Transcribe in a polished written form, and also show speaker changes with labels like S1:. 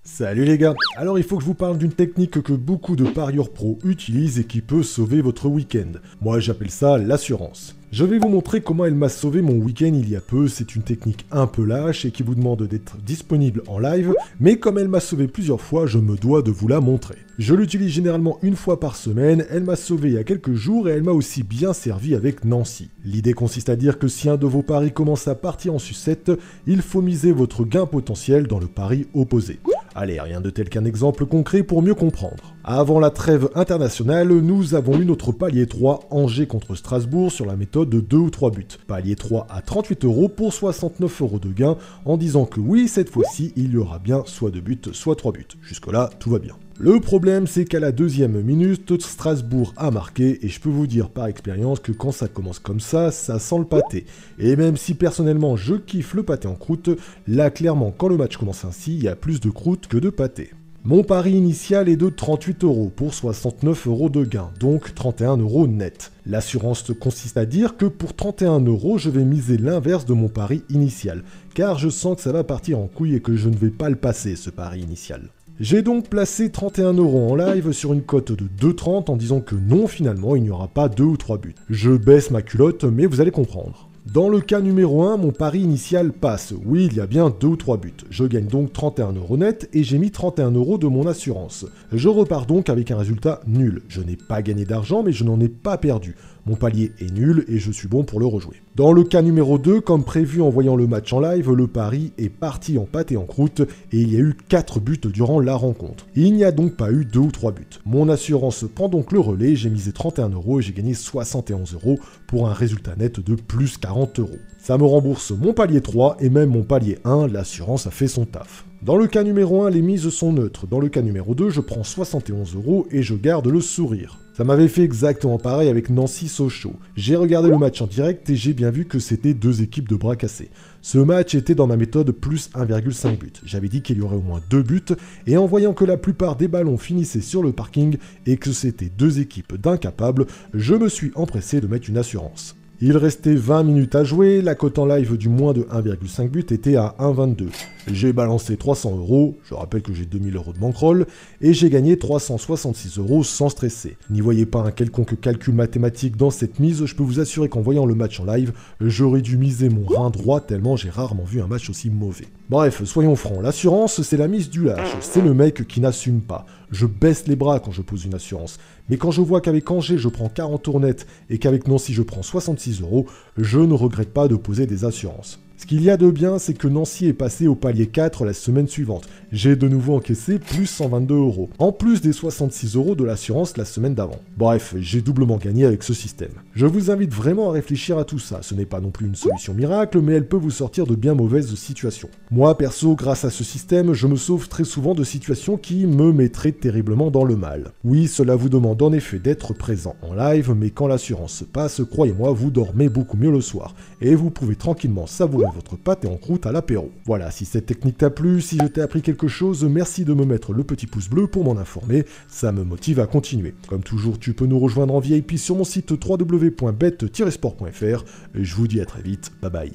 S1: Salut les gars. Alors il faut que je vous parle d'une technique que beaucoup de parieurs pros utilisent et qui peut sauver votre week-end. Moi j'appelle ça l'assurance. Je vais vous montrer comment elle m'a sauvé mon week-end il y a peu. C'est une technique un peu lâche et qui vous demande d'être disponible en live, mais comme elle m'a sauvé plusieurs fois, je me dois de vous la montrer. Je l'utilise généralement une fois par semaine, elle m'a sauvé il y a quelques jours et elle m'a aussi bien servi avec Nancy. L'idée consiste à dire que si un de vos paris commence à partir en sucette, il faut miser votre gain potentiel dans le pari opposé. Allez, rien de tel qu'un exemple concret pour mieux comprendre. Avant la trêve internationale, nous avons eu notre palier 3 Angers contre Strasbourg sur la méthode de 2 ou 3 buts. Palier 3 à 38 € pour 69 € de gain en disant que oui, cette fois-ci, il y aura bien soit 2 buts, soit 3 buts. Jusque-là, tout va bien. Le problème, c'est qu'à la deuxième minute, Strasbourg a marqué et je peux vous dire par expérience que quand ça commence comme ça sent le pâté. Et même si personnellement je kiffe le pâté en croûte, là clairement quand le match commence ainsi, il y a plus de croûte que de pâté. Mon pari initial est de 38 € pour 69 € de gain, donc 31 € net. L'assurance consiste à dire que pour 31 €, je vais miser l'inverse de mon pari initial, car je sens que ça va partir en couille et que je ne vais pas le passer ce pari initial. J'ai donc placé 31 € en live sur une cote de 2,30 en disant que non, finalement, il n'y aura pas 2 ou 3 buts. Je baisse ma culotte, mais vous allez comprendre. Dans le cas numéro 1, mon pari initial passe. Oui, il y a bien 2 ou 3 buts. Je gagne donc 31 € net et j'ai mis 31 € de mon assurance. Je repars donc avec un résultat nul. Je n'ai pas gagné d'argent, mais je n'en ai pas perdu. Mon palier est nul et je suis bon pour le rejouer. Dans le cas numéro 2, comme prévu en voyant le match en live, le pari est parti en pâte et en croûte et il y a eu 4 buts durant la rencontre. Il n'y a donc pas eu 2 ou 3 buts. Mon assurance prend donc le relais, j'ai misé 31 € et j'ai gagné 71 € pour un résultat net de plus 40 €. Ça me rembourse mon palier 3 et même mon palier 1, l'assurance a fait son taf. Dans le cas numéro 1, les mises sont neutres. Dans le cas numéro 2, je prends 71 € et je garde le sourire. Ça m'avait fait exactement pareil avec Nancy-Sochaux. J'ai regardé le match en direct et j'ai bien vu que c'était deux équipes de bras cassés. Ce match était dans ma méthode plus 1,5 but. J'avais dit qu'il y aurait au moins 2 buts et en voyant que la plupart des ballons finissaient sur le parking et que c'était deux équipes d'incapables, je me suis empressé de mettre une assurance. Il restait 20 minutes à jouer, la cote en live du moins de 1,5 but était à 1,22. J'ai balancé 300 €, je rappelle que j'ai 2000 € de bankroll, et j'ai gagné 366 € sans stresser. N'y voyez pas un quelconque calcul mathématique dans cette mise, je peux vous assurer qu'en voyant le match en live, j'aurais dû miser mon rein droit tellement j'ai rarement vu un match aussi mauvais. Bref, soyons francs, l'assurance c'est la mise du lâche, c'est le mec qui n'assume pas. Je baisse les bras quand je pose une assurance, mais quand je vois qu'avec Angers je prends 40 € net et qu'avec Nancy je prends 66 €, je ne regrette pas de poser des assurances. Ce qu'il y a de bien, c'est que Nancy est passé au palier 4 la semaine suivante. J'ai de nouveau encaissé plus 122 €, en plus des 66 € de l'assurance la semaine d'avant. Bref, j'ai doublement gagné avec ce système. Je vous invite vraiment à réfléchir à tout ça. Ce n'est pas non plus une solution miracle, mais elle peut vous sortir de bien mauvaises situations. Moi, perso, grâce à ce système, je me sauve très souvent de situations qui me mettraient terriblement dans le mal. Oui, cela vous demande en effet d'être présent en live, mais quand l'assurance passe, croyez-moi, vous dormez beaucoup mieux le soir. Et vous pouvez tranquillement savourer votre pâté en croûte à l'apéro. Voilà, si cette technique t'a plu, si je t'ai appris quelque chose, merci de me mettre le petit pouce bleu pour m'en informer, ça me motive à continuer. Comme toujours, tu peux nous rejoindre en VIP sur mon site www.bet-sport.fr, et je vous dis à très vite, bye bye.